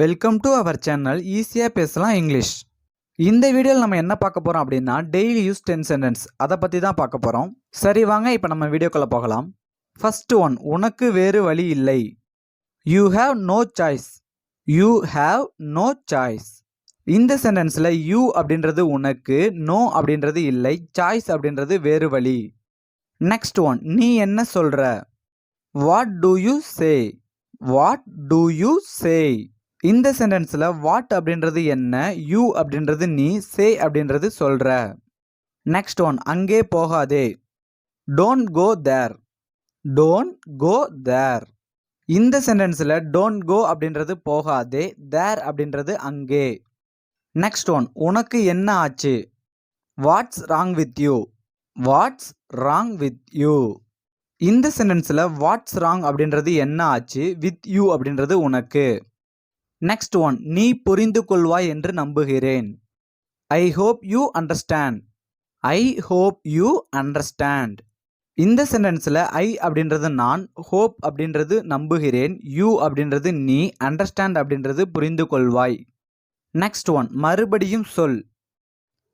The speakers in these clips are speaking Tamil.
வெல்கம் டு அவர் சேனல் ஈஸியாக பேசலாம் இங்கிலீஷ். இந்த வீடியோவில் நம்ம என்ன பார்க்க போகிறோம் அப்படின்னா டெய்லி யூஸ் 10 சென்டென்ஸ் அதை பற்றி தான் பார்க்க போகிறோம். சரி வாங்க இப்போ நம்ம வீடியோக்குள்ளே போகலாம். ஃபர்ஸ்ட் ஒன், உனக்கு வேறு வழி இல்லை. You have no choice. You have no choice. இந்த சென்டென்ஸில் யூ அப்படின்றது உனக்கு, நோ அப்படின்றது இல்லை, சாய்ஸ் அப்படின்றது வேறு வழி. நெக்ஸ்ட் ஒன், நீ என்ன சொல்கிற. What to you say. What to you say. இந்த சென்டென்ஸில் வாட் அப்படின்றது என்ன, யூ அப்படின்றது நீ, சே அப்படின்றது சொல்கிற. நெக்ஸ்ட் ஒன், அங்கே போகாதே. Don't go there. Don't go there. இந்த சென்டென்ஸில் டோன்ட் கோ அப்படின்றது போகாதே, தேர் அப்படின்றது அங்கே. நெக்ஸ்ட் ஒன், உனக்கு என்ன ஆச்சு. What's wrong with you. What's wrong with you. இந்த சென்டென்ஸில் வாட்ஸ் ராங் அப்படின்றது என்ன ஆச்சு, வித் யூ அப்படின்றது உனக்கு. நெக்ஸ்ட் ஒன், நீ புரிந்து கொள்வாய் என்று நம்புகிறேன். I hope you understand. I hope you understand. இந்த சென்டென்ஸில் ஐ அப்படின்றது நான், ஹோப் அப்படின்றது நம்புகிறேன், யூ அப்படின்றது நீ, அண்டர்ஸ்டாண்ட் அப்படின்றது புரிந்து கொள்வாய். நெக்ஸ்ட் ஒன், மறுபடியும் சொல்.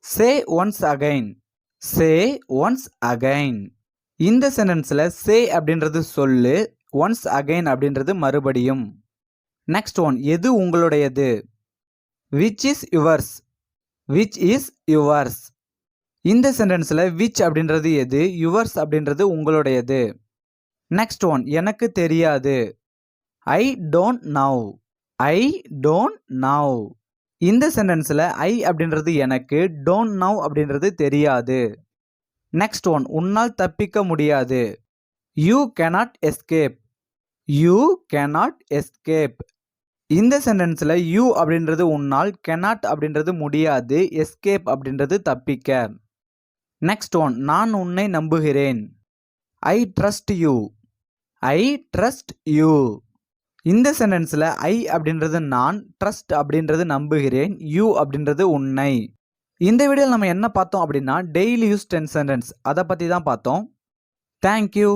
சே ஒன்ஸ் அகைன். சே ஒன்ஸ் அகைன். இந்த சென்டென்ஸில் சே அப்படின்றது சொல்லு, ஒன்ஸ் அகைன் அப்படின்றது மறுபடியும். நெக்ஸ்ட் ஒன், எது உங்களுடையது. Which is yours. Which is yours. இந்த சென்டென்ஸில் விச் அப்படின்றது எது, யுவர்ஸ் அப்படின்றது உங்களுடையது. நெக்ஸ்ட் ஒன், எனக்கு தெரியாது. I don't now. I don't now. இந்த சென்டென்ஸில் ஐ அப்படின்றது எனக்கு, டோன்ட் நவ் அப்படின்றது தெரியாது. நெக்ஸ்ட் ஒன், உன்னால் தப்பிக்க முடியாது. You cannot escape. You cannot escape. இந்த சென்டென்ஸில் யூ அப்படின்றது உன்னால், cannot அப்படின்றது முடியாது, எஸ்கேப் அப்படின்றது தப்பிக்க. நெக்ஸ்ட் ஒன், நான் உன்னை நம்புகிறேன். I trust you. I trust you. இந்த சென்டென்ஸில் ஐ அப்படின்றது நான், ட்ரஸ்ட் அப்படின்றது நம்புகிறேன், யூ அப்படின்றது உன்னை. இந்த வீடியோவில் நம்ம என்ன பார்த்தோம் அப்படின்னா டெய்லி யூஸ் 10 சென்டென்ஸ் அதை பற்றி தான் பார்த்தோம். தேங்க்யூ.